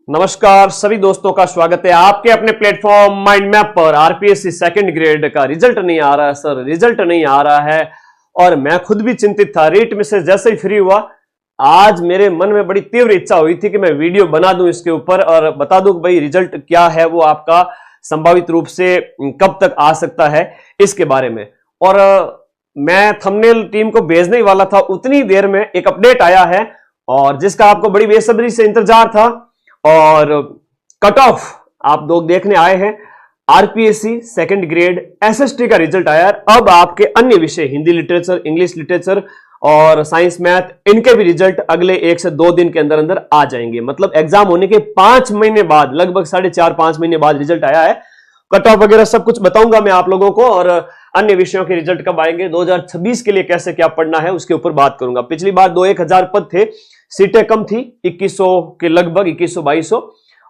नमस्कार सभी दोस्तों का स्वागत है आपके अपने प्लेटफॉर्म माइंड मैप पर। आरपीएससी सेकंड ग्रेड का रिजल्ट नहीं आ रहा है सर, रिजल्ट नहीं आ रहा है और मैं खुद भी चिंतित था। रीट में से जैसे ही फ्री हुआ आज मेरे मन में बड़ी तीव्र इच्छा हुई थी कि मैं वीडियो बना दूं इसके ऊपर और बता दूं कि भाई रिजल्ट क्या है, वो आपका संभावित रूप से कब तक आ सकता है इसके बारे में। और मैं थंबनेल टीम को भेजने ही वाला था, उतनी देर में एक अपडेट आया है और जिसका आपको बड़ी बेसब्री से इंतजार था और कट ऑफ आप लोग देखने आए हैं। आरपीएससी सेकंड ग्रेड एसएसटी का रिजल्ट आया। अब आपके अन्य विषय हिंदी लिटरेचर, इंग्लिश लिटरेचर और साइंस मैथ, इनके भी रिजल्ट अगले 1 से 2 दिन के अंदर अंदर आ जाएंगे। मतलब एग्जाम होने के 5 महीने बाद, लगभग 4.5-5 महीने बाद रिजल्ट आया है। कट ऑफ वगैरह सब कुछ बताऊंगा मैं आप लोगों को और अन्य विषयों के रिजल्ट कब आएंगे, 2026 के लिए कैसे क्या पढ़ना है उसके ऊपर बात करूंगा। पिछली बार 2-1 पद थे, सीटें कम थी, 2100 के लगभग 2100-2200।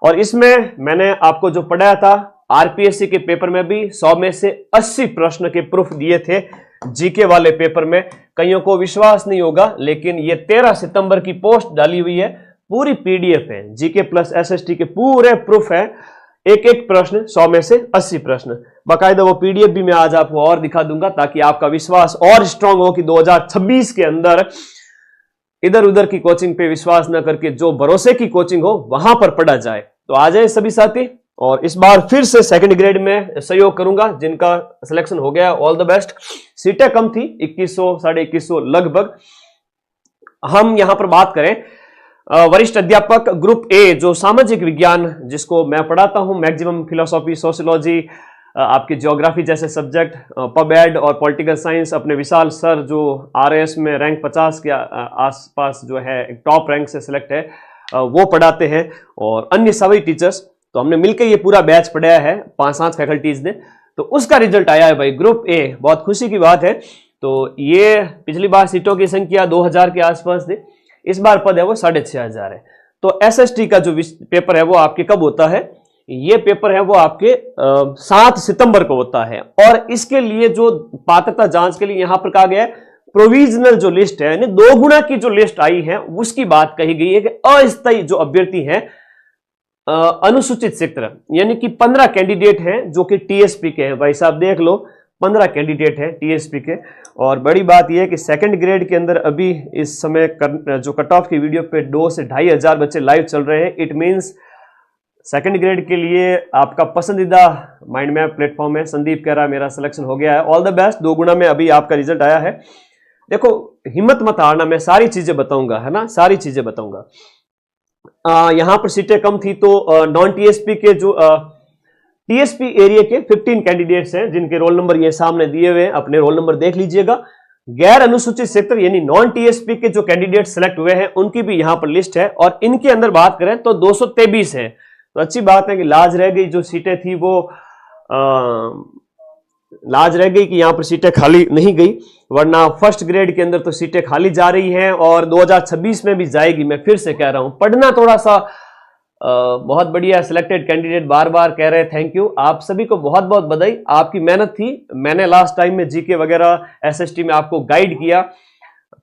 और इसमें मैंने आपको जो पढ़ाया था आरपीएससी के पेपर में भी 100 में से 80 प्रश्न के प्रूफ दिए थे। जीके वाले पेपर में कईयों को विश्वास नहीं होगा, लेकिन ये 13 सितंबर की पोस्ट डाली हुई है, पूरी पीडीएफ है, जीके प्लस एसएसटी के पूरे प्रूफ है, एक एक प्रश्न, 100 में से 80 प्रश्न। बाकायदा वो पीडीएफ भी मैं आज आपको और दिखा दूंगा ताकि आपका विश्वास और स्ट्रांग हो कि 2026 के अंदर इधर उधर की कोचिंग पे विश्वास न करके जो भरोसे की कोचिंग हो वहां पर पढ़ा जाए। तो आ जाए सभी साथी, और इस बार फिर से सेकंड ग्रेड में सहयोग करूंगा। जिनका सिलेक्शन हो गया ऑल द बेस्ट। सीटें कम थी, 2100 2150 लगभग। हम यहां पर बात करें वरिष्ठ अध्यापक ग्रुप ए, जो सामाजिक विज्ञान जिसको मैं पढ़ाता हूं, मैक्सिमम फिलोसॉफी, सोशियोलॉजी, आपकी ज्योग्राफी जैसे सब्जेक्ट, पब एड और पॉलिटिकल साइंस, अपने विशाल सर जो आरएस में रैंक 50 के आसपास जो है टॉप रैंक से सिलेक्ट है, वो पढ़ाते हैं और अन्य सभी टीचर्स। तो हमने मिलकर ये पूरा बैच पढ़ाया है 5-7 फैकल्टीज ने। तो उसका रिजल्ट आया है भाई, ग्रुप ए, बहुत खुशी की बात है। तो ये पिछली बार सीटों की संख्या 2000 के आसपास थी, इस बार पद है वो 6500 है। तो एसएसटी का जो पेपर है वो आपके कब होता है, ये पेपर है वो आपके 7 सितंबर को होता है। और इसके लिए जो पात्रता जांच के लिए यहां पर कहा गया है, प्रोविजनल जो लिस्ट है, यानी 2 गुना की जो लिस्ट आई है उसकी बात कही गई है कि अस्थायी जो अभ्यर्थी है अनुसूचित क्षेत्र, यानी कि 15 कैंडिडेट हैं जो कि टीएसपी के हैं। भाई साहब देख लो, 15 कैंडिडेट हैं टीएसपी के। और बड़ी बात यह है कि सेकंड ग्रेड के अंदर अभी इस समय जो कट ऑफ की वीडियो पे 2 से 2500 बच्चे लाइव चल रहे हैं। इट मीन्स सेकंड ग्रेड के लिए आपका पसंदीदा माइंड मैप प्लेटफॉर्म है। संदीप कह रहा है मेरा सिलेक्शन हो गया है, ऑल द बेस्ट। 2 गुना में अभी आपका रिजल्ट आया है। देखो हिम्मत मत हारना, मैं सारी चीजें बताऊंगा, है ना, सारी चीजें बताऊंगा। यहां पर सीटें कम थी तो नॉन टीएसपी के जो टीएसपी एरिया के 15 कैंडिडेट्स हैं जिनके रोल नंबर ये सामने दिए हुए हैं, अपने रोल नंबर देख लीजिएगा। गैर अनुसूचित क्षेत्र यानी नॉन टीएसपी के जो कैंडिडेट सेलेक्ट हुए हैं उनकी भी यहां पर लिस्ट है और इनके अंदर बात करें तो 223 है। तो अच्छी बात है कि लाज रह गई, जो सीटें थी वो लाज रह गई कि यहां पर सीटें खाली नहीं गई, वरना फर्स्ट ग्रेड के अंदर तो सीटें खाली जा रही हैं और 2026 में भी जाएगी। मैं फिर से कह रहा हूं, पढ़ना थोड़ा सा बहुत बढ़िया। सिलेक्टेड कैंडिडेट बार बार कह रहे हैं, थैंक यू, आप सभी को बहुत बहुत बधाई, आपकी मेहनत थी। मैंने लास्ट टाइम में जीके वगैरह एसएसटी में आपको गाइड किया।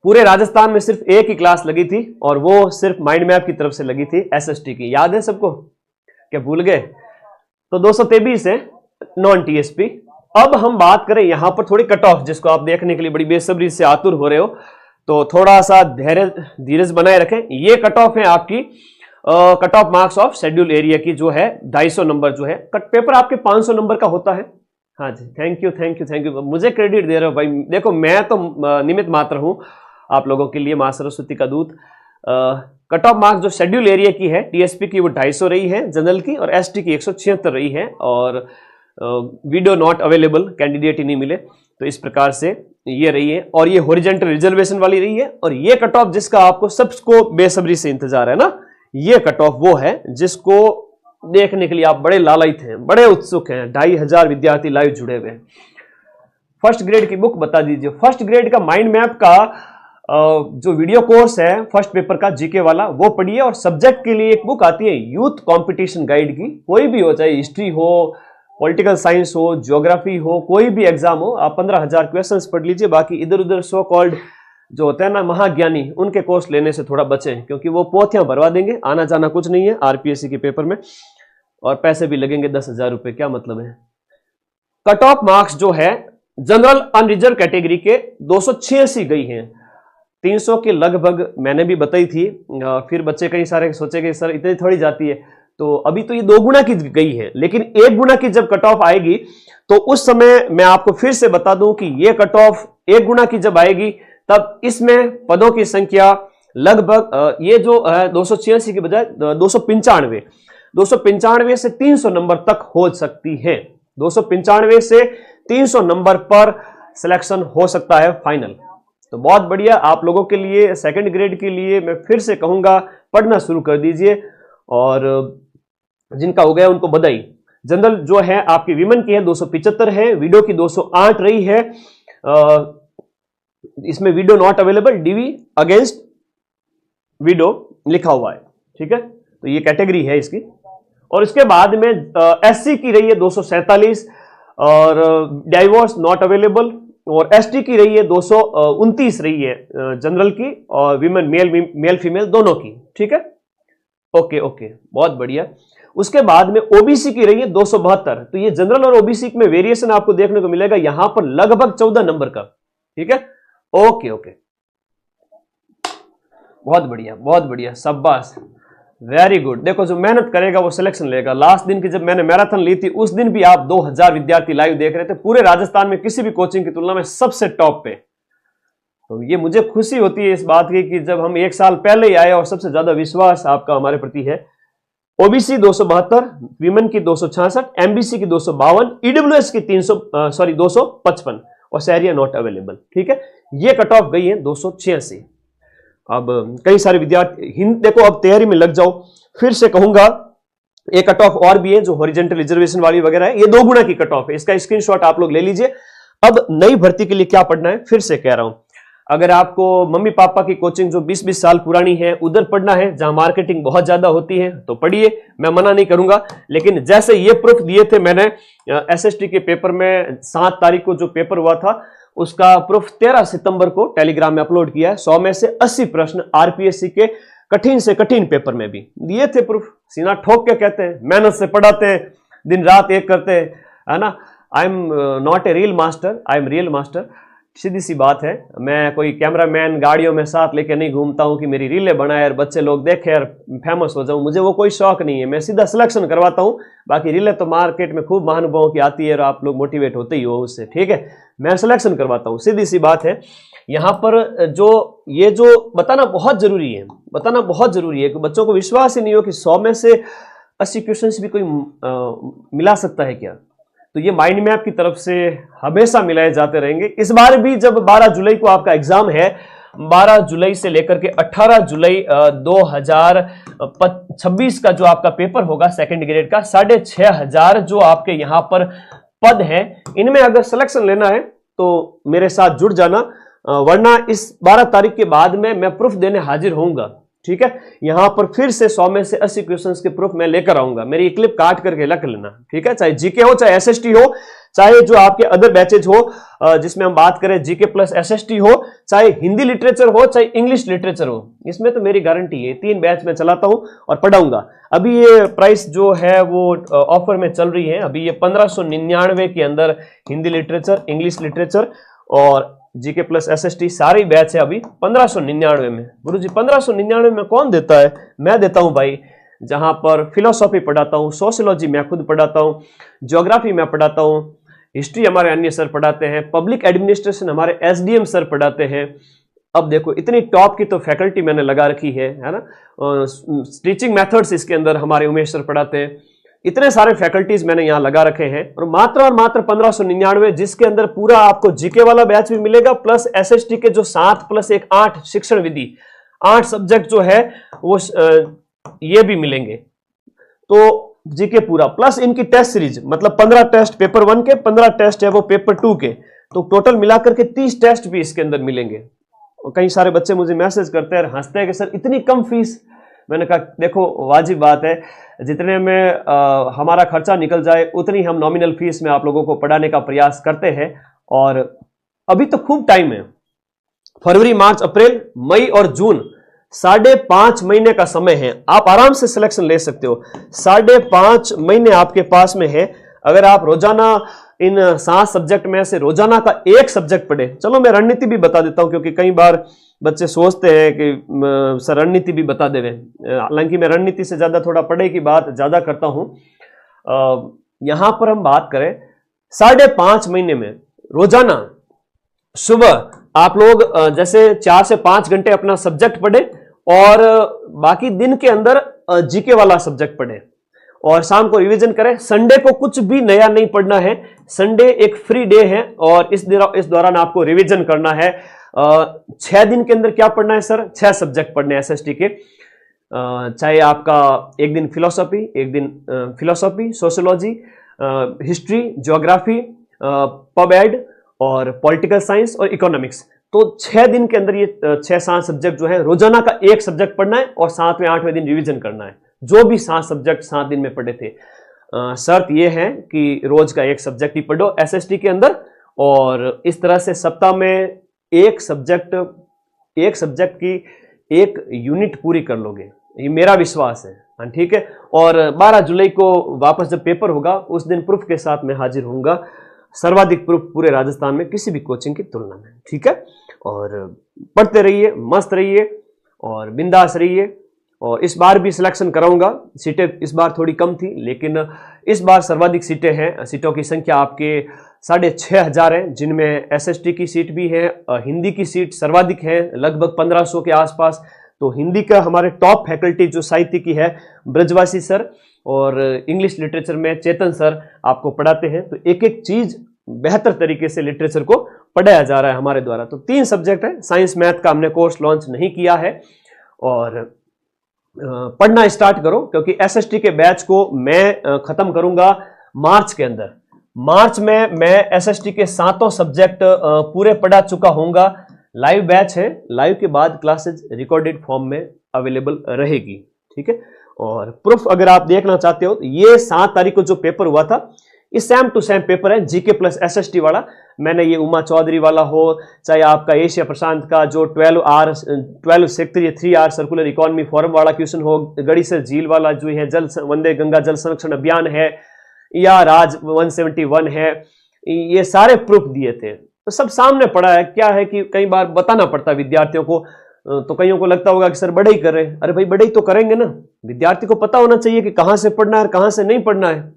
पूरे राजस्थान में सिर्फ एक ही क्लास लगी थी और वो सिर्फ माइंड मैप की तरफ से लगी थी, एसएसटी की। याद है सबको, क्या भूल गए? तो 223 है नॉन टीएसपी। अब हम बात करें यहां पर थोड़ी कट ऑफ, जिसको आप देखने के लिए बड़ी बेसब्री से आतुर हो रहे हो, तो थोड़ा सा धीरज बनाए रखें। ये कट ऑफ है आपकी cut off marks of schedule area की, जो है 250 नंबर जो है। कट पेपर आपके 500 नंबर का होता है। हाँ जी, thank you thank you thank you, मुझे क्रेडिट दे रहे हो भाई। देखो मैं तो निमित्त मात्र हूं आप लोगों के लिए, मां सरस्वती का दूत। कट ऑफ मार्क्स जो शेड्यूल एरिया की है टीएसपी की वो 250 रही है जनरल की, और एसटी की 176 रही है। और वीडियो नॉट अवेलेबल, कैंडिडेट ही नहीं मिले, तो इस प्रकार से ये रही है। और ये हॉरिजॉन्टल रिजर्वेशन वाली रही है। और ये कट ऑफ जिसका आपको सबको बेसब्री से इंतजार है ना, ये कट ऑफ वो है जिसको देखने के लिए आप बड़े लालायित हैं, बड़े उत्सुक हैं। 2500 विद्यार्थी लाइव जुड़े हुए हैं। फर्स्ट ग्रेड की बुक बता दीजिए। फर्स्ट ग्रेड का माइंड मैप का जो वीडियो कोर्स है फर्स्ट पेपर का जीके वाला, वो पढ़िए। और सब्जेक्ट के लिए एक बुक आती है यूथ कंपटीशन गाइड की, कोई भी हो, चाहे हिस्ट्री हो, पॉलिटिकल साइंस हो, ज्योग्राफी हो, कोई भी एग्जाम हो, आप 15,000 क्वेश्चंस पढ़ लीजिए। बाकी इधर उधर सो कॉल्ड जो होते हैं ना महाज्ञानी, उनके कोर्स लेने से थोड़ा बचें, क्योंकि वो पोथियां भरवा देंगे, आना जाना कुछ नहीं है आरपीएससी के पेपर में, और पैसे भी लगेंगे 10,000 रुपए, क्या मतलब है। कट ऑफ मार्क्स जो है जनरल अनरिजर्व कैटेगरी के 286 गई हैं, 300 के लगभग मैंने भी बताई थी। फिर बच्चे कई सारे सोचेंगे सर इतनी थोड़ी जाती है, तो अभी तो ये 2 गुना की गई है, लेकिन 1 गुना की जब कट ऑफ आएगी तो उस समय मैं आपको फिर से बता दूं कि ये कट ऑफ 1 गुना की जब आएगी तब इसमें पदों की संख्या लगभग ये जो 286 की बजाय 295 से 300 नंबर तक हो सकती है। 295 से 300 नंबर पर सिलेक्शन हो सकता है फाइनल। तो बहुत बढ़िया आप लोगों के लिए, सेकंड ग्रेड के लिए मैं फिर से कहूंगा पढ़ना शुरू कर दीजिए, और जिनका हो गया उनको बधाई। जनरल जो है आपकी विमेन की है 275 है, वीडियो की 208 रही है, इसमें video not available, DV against video लिखा हुआ है, ठीक है, तो ये कैटेगरी है इसकी। और इसके बाद में एससी की रही है 247 और डाइवोर्स नॉट अवेलेबल, और एसटी की रही है 229 रही है जनरल की, और विमेन मेल फीमेल दोनों की, ठीक है, ओके ओके बहुत बढ़िया। उसके बाद में ओबीसी की रही है 272, तो ये जनरल और ओबीसी में वेरिएशन आपको देखने को मिलेगा यहां पर लगभग 14 नंबर का, ठीक है, ओके ओके बहुत बढ़िया शाबाश, वेरी गुड। देखो जो मेहनत करेगा वो सिलेक्शन लेगा। लास्ट दिन की जब मैंने मैराथन ली थी उस दिन भी आप 2000 विद्यार्थी लाइव देख रहे थे, पूरे राजस्थान में किसी भी कोचिंग की तुलना में सबसे टॉप पे। तो ये मुझे खुशी होती है इस बात की कि जब हम 1 साल पहले ही आए और सबसे ज्यादा विश्वास आपका हमारे प्रति है। ओबीसी 272, विमेन की 266, एमबीसी की 252, ईडब्ल्यूएस की 255 और शहरिया नॉट अवेलेबल, ठीक है, ये कट ऑफ गई है 286। अब कई सारे विद्यार्थी देखो अब तैयारी में लग जाओ, फिर से कहूंगा एक कट ऑफ और भी है जो हॉरिजॉन्टल रिजर्वेशन वाली वगैरह है, ये 2 गुना की कट ऑफ है, इसका स्क्रीनशॉट आप लोग ले लीजिए। अब नई भर्ती के लिए क्या पढ़ना है फिर से कह रहा हूं, अगर आपको मम्मी पापा की कोचिंग जो 20-20 साल पुरानी है उधर पढ़ना है जहां मार्केटिंग बहुत ज्यादा होती है तो पढ़िए, मैं मना नहीं करूंगा। लेकिन जैसे ये प्रूफ दिए थे मैंने एसएसटी के पेपर में 7 तारीख को जो पेपर हुआ था उसका प्रूफ 13 सितंबर को टेलीग्राम में अपलोड किया है। 100 में से 80 प्रश्न आरपीएससी के कठिन से कठिन पेपर में भी दिए थे प्रूफ। सीना ठोक के कहते हैं, मेहनत से पढ़ाते हैं, दिन रात एक करते हैं, है ना। I am not a real master, I am real master. सीधी सी बात है, मैं कोई कैमरामैन गाड़ियों में साथ लेके नहीं घूमता हूं कि मेरी रीलें बनाए और बच्चे लोग देखें और फेमस हो जाऊं, मुझे वो कोई शौक नहीं है। मैं सीधा सिलेक्शन करवाता हूं, बाकी रीलें तो मार्केट में खूब महानुभावों की आती है और आप लोग मोटिवेट होते ही हो उससे, ठीक है। मैं सिलेक्शन करवाता हूं, सीधी सी बात है। यहाँ पर जो बताना बहुत जरूरी है, बताना बहुत जरूरी है कि बच्चों को विश्वास ही नहीं हो कि 100 में से 80 क्वेश्चन भी कोई मिला सकता है क्या। तो ये माइंड मैप की तरफ से हमेशा मिलाए जाते रहेंगे। इस बार भी जब 12 जुलाई को आपका एग्जाम है, 12 जुलाई से लेकर के 18 जुलाई 2026 का जो आपका पेपर होगा सेकंड ग्रेड का, 6500 जो आपके यहाँ पर पद हैं, इनमें अगर सिलेक्शन लेना है तो मेरे साथ जुड़ जाना, वरना इस 12 तारीख के बाद में मैं प्रूफ देने हाजिर होऊंगा, ठीक है। यहां पर फिर से 100 में से 80 क्वेश्चंस के प्रूफ मैं लेकर आऊंगा, मेरी क्लिप काट करके रख लेना, ठीक है। चाहे जीके हो, चाहे एसएसटी हो, चाहे जो आपके अदर बैचेज हो जिसमें हम बात करें जीके प्लस एसएसटी हो, चाहे हिंदी लिटरेचर हो, चाहे इंग्लिश लिटरेचर हो, इसमें तो मेरी गारंटी है 3 बैच में चलाता हूं और पढ़ाऊंगा। अभी ये प्राइस जो है वो ऑफर में चल रही है, अभी ये 1599 के अंदर हिंदी लिटरेचर, इंग्लिश लिटरेचर और जीके प्लस एसएसटी सारी बैच है अभी 1599 में। गुरुजी 1599 में कौन देता है? मैं देता हूं भाई। जहां पर फिलोसॉफी पढ़ाता हूं, सोशियोलॉजी मैं खुद पढ़ाता हूं, ज्योग्राफी मैं पढ़ाता हूं, हिस्ट्री हमारे अन्य सर पढ़ाते हैं, पब्लिक एडमिनिस्ट्रेशन हमारे एसडीएम सर पढ़ाते हैं। अब देखो इतनी टॉप की तो फैकल्टी मैंने लगा रखी है ना। टीचिंग मेथड्स इसके अंदर हमारे उमेश सर पढ़ाते हैं। इतने सारे फैकल्टीज मैंने यहां लगा रखे हैं और मात्र 1599, जिसके अंदर पूरा आपको जीके वाला बैच भी मिलेगा प्लस एसएसटी के जो 7 + 1 8 शिक्षण विधि 8 सब्जेक्ट जो है वो ये भी मिलेंगे। तो जीके पूरा प्लस इनकी टेस्ट सीरीज, मतलब 15 टेस्ट पेपर 1 के, 15 टेस्ट है वो पेपर 2 के, तो टोटल मिलाकर के 30 टेस्ट भी इसके अंदर मिलेंगे। और कई सारे बच्चे मुझे मैसेज करते हैं और हंसते हैं कि सर इतनी कम फीस। मैंने कहा देखो वाजिब बात है, जितने में हमारा खर्चा निकल जाए उतनी हम नॉमिनल फीस में आप लोगों को पढ़ाने का प्रयास करते हैं। और अभी तो खूब टाइम है, फरवरी, मार्च, अप्रैल, मई और जून 5.5 महीने का समय है। आप आराम से सिलेक्शन ले सकते हो। 5.5 महीने आपके पास में है। अगर आप रोजाना इन 7 सब्जेक्ट में से रोजाना का एक सब्जेक्ट पढ़े, चलो मैं रणनीति भी बता देता हूं, क्योंकि कई बार बच्चे सोचते हैं कि सर रणनीति भी बता देवे। हालांकि मैं रणनीति से ज्यादा थोड़ा पढ़े की बात ज्यादा करता हूं। यहां पर हम बात करें 5.5 महीने में रोजाना सुबह आप लोग जैसे 4 से 5 घंटे अपना सब्जेक्ट पढ़े और बाकी दिन के अंदर जीके वाला सब्जेक्ट पढ़े और शाम को रिवीजन करें। संडे को कुछ भी नया नहीं पढ़ना है। संडे एक फ्री डे है और इस दौरान आपको रिवीजन करना है। 6 दिन के अंदर क्या पढ़ना है सर? 6 सब्जेक्ट पढ़ने हैं एसएसटी के। चाहे आपका एक दिन philosophy, sociology, history, geography, pub ad और पॉलिटिकल साइंस और इकोनॉमिक्स। तो 6 दिन के अंदर ये 6-7 सब्जेक्ट जो है रोजाना का एक सब्जेक्ट पढ़ना है और 7वें 8वें दिन रिवीजन करना है। जो भी 7 सब्जेक्ट 7 दिन में पढ़े थे। शर्त यह है कि रोज का एक सब्जेक्ट ही पढ़ो एसएसटी के अंदर, और इस तरह से सप्ताह में एक सब्जेक्ट की एक यूनिट पूरी कर लोगे, ये मेरा विश्वास है। ठीक है। और 12 जुलाई को वापस जब पेपर होगा उस दिन प्रूफ के साथ मैं हाजिर होऊंगा, सर्वाधिक प्रूफ पूरे राजस्थान में किसी भी कोचिंग की तुलना में। ठीक है। और पढ़ते रहिए, मस्त रहिए और बिंदास रहिए। और इस बार भी सिलेक्शन कराऊंगा। सीटें इस बार थोड़ी कम थी, लेकिन इस बार सर्वाधिक सीटें हैं। सीटों की संख्या आपके 6,500 है, जिनमें एसएसटी की सीट भी है। हिंदी की सीट सर्वाधिक है, लगभग 1500 के आसपास। तो हिंदी का हमारे टॉप फैकल्टी जो साहित्य की है, ब्रजवासी सर, और इंग्लिश लिटरेचर में चेतन सर आपको पढ़ाते हैं। तो एक एक चीज बेहतर तरीके से लिटरेचर को पढ़ाया जा रहा है हमारे द्वारा। तो 3 सब्जेक्ट है। साइंस मैथ का हमने कोर्स लॉन्च नहीं किया है, और पढ़ना स्टार्ट करो, क्योंकि एसएसटी के बैच को मैं खत्म करूंगा मार्च के अंदर। मार्च में मैं एसएसटी के 7 सब्जेक्ट पूरे पढ़ा चुका होऊंगा। लाइव बैच है, लाइव के बाद क्लासेज रिकॉर्डेड फॉर्म में अवेलेबल रहेगी। ठीक है। और प्रूफ अगर आप देखना चाहते हो तो ये 7 तारीख को जो पेपर हुआ था, ये सेम टू सेम पेपर है, जीके प्लस एसएसटी वाला। मैंने ये उमा चौधरी वाला हो, चाहे आपका एशिया प्रशांत का जो 12 sector 3R circular economy forum वाला क्वेश्चन हो, गढ़ीसर झील वाला जो है जल वंदे गंगा जल संरक्षण अभियान है, या राज 171 है, ये सारे प्रूफ दिए थे। तो सब सामने पड़ा है। क्या है कि कई बार बताना पड़ता है विद्यार्थियों को, तो कईयों को लगता होगा कि सर बड़े ही कर रहे हैं। अरे भाई, बड़े ही तो करेंगे ना। विद्यार्थी को पता होना चाहिए कि कहां से पढ़ना है और कहां से नहीं पढ़ना है।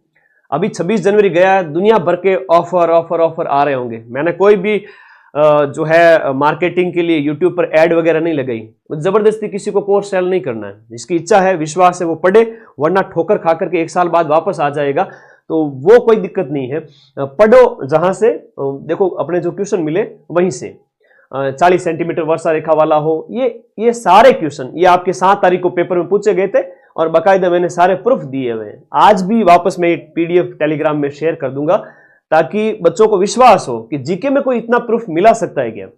अभी 26 जनवरी गया है, दुनिया भर के ऑफर आ रहे होंगे। मैंने कोई भी जो है मार्केटिंग के लिए यूट्यूब पर एड वगैरह नहीं लगाई। जबरदस्ती किसी को कोर्स सेल नहीं करना है। जिसकी इच्छा है, विश्वास है, वो पढ़े, वरना ठोकर खा करके 1 साल बाद वापस आ जाएगा, तो वो कोई दिक्कत नहीं है। पढ़ो जहां से, देखो अपने जो क्वेश्चन मिले वहीं से। 40 सेंटीमीटर वर्षा रेखा वाला हो, ये सारे क्वेश्चन ये आपके 7 तारीख को पेपर में पूछे गए थे, और बाकायदा मैंने सारे प्रूफ दिए हुए हैं। आज भी वापस मैं एक पीडीएफ टेलीग्राम में शेयर कर दूंगा, ताकि बच्चों को विश्वास हो कि जीके में कोई इतना प्रूफ मिला सकता है क्या।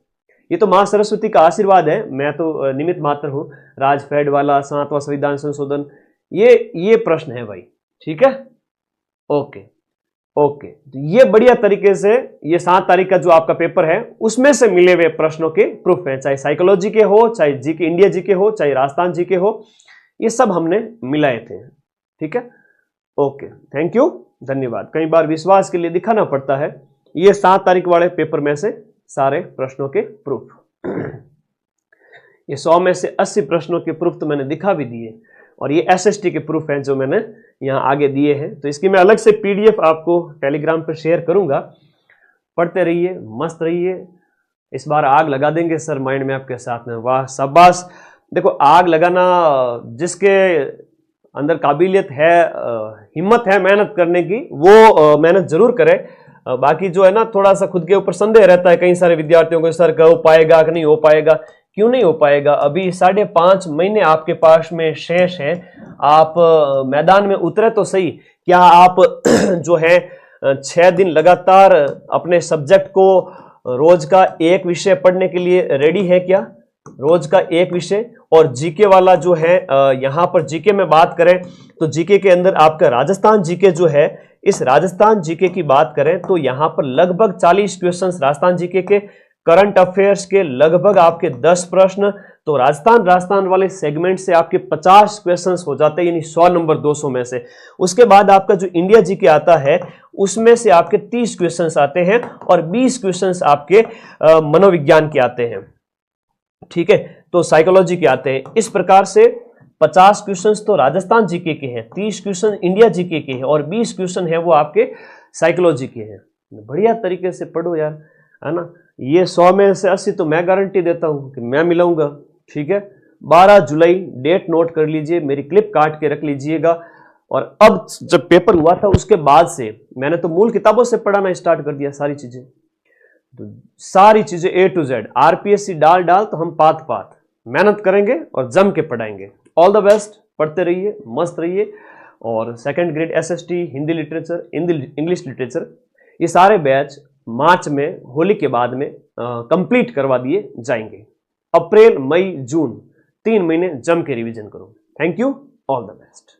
ये तो मां सरस्वती का आशीर्वाद है, मैं तो निमित्त मात्र हूं। राजफेड वाला 7वां संविधान संशोधन, ये प्रश्न है भाई। ठीक है। ओके। तो ये बढ़िया तरीके से ये 7 तारीख का जो आपका पेपर है उसमें से मिले हुए प्रश्नों के प्रूफ हैं, चाहे साइकोलॉजी के हो, चाहे जीके इंडिया जीके हो, चाहे राजस्थान जीके हो, ये सब हमने मिलाए थे। ठीक है। ओके, थैंक यू, धन्यवाद। कई बार विश्वास के लिए दिखाना पड़ता है। ये 7 तारीख वाले पेपर में से सारे प्रश्नों के प्रूफ, ये 100 में से 80 प्रश्नों के प्रूफ तो मैंने दिखा भी दिए, और ये एसएसटी के प्रूफ हैं जो मैंने यहाँ आगे दिए हैं। तो इसकी मैं अलग से पीडीएफ आपको टेलीग्राम पर शेयर करूंगा। पढ़ते रहिए, मस्त रहिए। इस बार आग लगा देंगे सर माइंड मैप के साथ में। वाह, शाबाश। देखो, आग लगाना, जिसके अंदर काबिलियत है, हिम्मत है मेहनत करने की, वो मेहनत जरूर करे। बाकी जो है ना, थोड़ा सा खुद के ऊपर संदेह रहता है कई सारे विद्यार्थियों को, सर हो पाएगा कि नहीं हो पाएगा। क्यों नहीं हो पाएगा? अभी 5.5 महीने आपके पास में शेष है। आप मैदान में उतरे तो सही। क्या आप जो है 6 दिन लगातार अपने सब्जेक्ट को रोज का एक विषय पढ़ने के लिए रेडी है क्या? रोज का एक विषय। और जीके वाला जो है, यहाँ पर जीके में बात करें तो जीके के अंदर आपका राजस्थान जीके जो है, इस राजस्थान जीके की बात करें तो यहाँ पर लगभग 40 क्वेश्चंस राजस्थान जीके के, करंट अफेयर्स के लगभग आपके 10 प्रश्न, तो राजस्थान वाले सेगमेंट से आपके 50 क्वेश्चंस हो जाते हैं, यानी 100 नंबर 200 में से। उसके बाद आपका जो इंडिया जीके आता है उसमें से आपके 30 क्वेश्चंस आते हैं और 20 क्वेश्चंस आपके मनोविज्ञान के आते हैं, ठीक है, तो साइकोलॉजी के आते हैं। इस प्रकार से 50 क्वेश्चंस तो राजस्थान जीके के हैं, 30 क्वेश्चन इंडिया जीके के हैं और 20 क्वेश्चन है वो आपके साइकोलॉजी के हैं। बढ़िया तरीके से पढ़ो यार, है ना। ये 100 में से 80 तो मैं गारंटी देता हूं कि मैं मिलाऊंगा, ठीक है। 12 जुलाई डेट नोट कर लीजिए, मेरी क्लिप काट के रख लीजिएगा। और अब जब पेपर हुआ था उसके बाद से मैंने तो मूल किताबों से पढ़ाना स्टार्ट कर दिया, सारी चीजें, तो सारी चीजें A to Z आरपीएससी डाल तो हम पात मेहनत करेंगे और जम के पढ़ाएंगे। ऑल द बेस्ट, पढ़ते रहिए, मस्त रहिए। और second grade SST, Hindi literature, English literature, ये सारे बैच मार्च में होली के बाद में कंप्लीट करवा दिए जाएंगे। अप्रैल, मई, जून 3 महीने जम के रिवीजन करो। Thank you, all the best.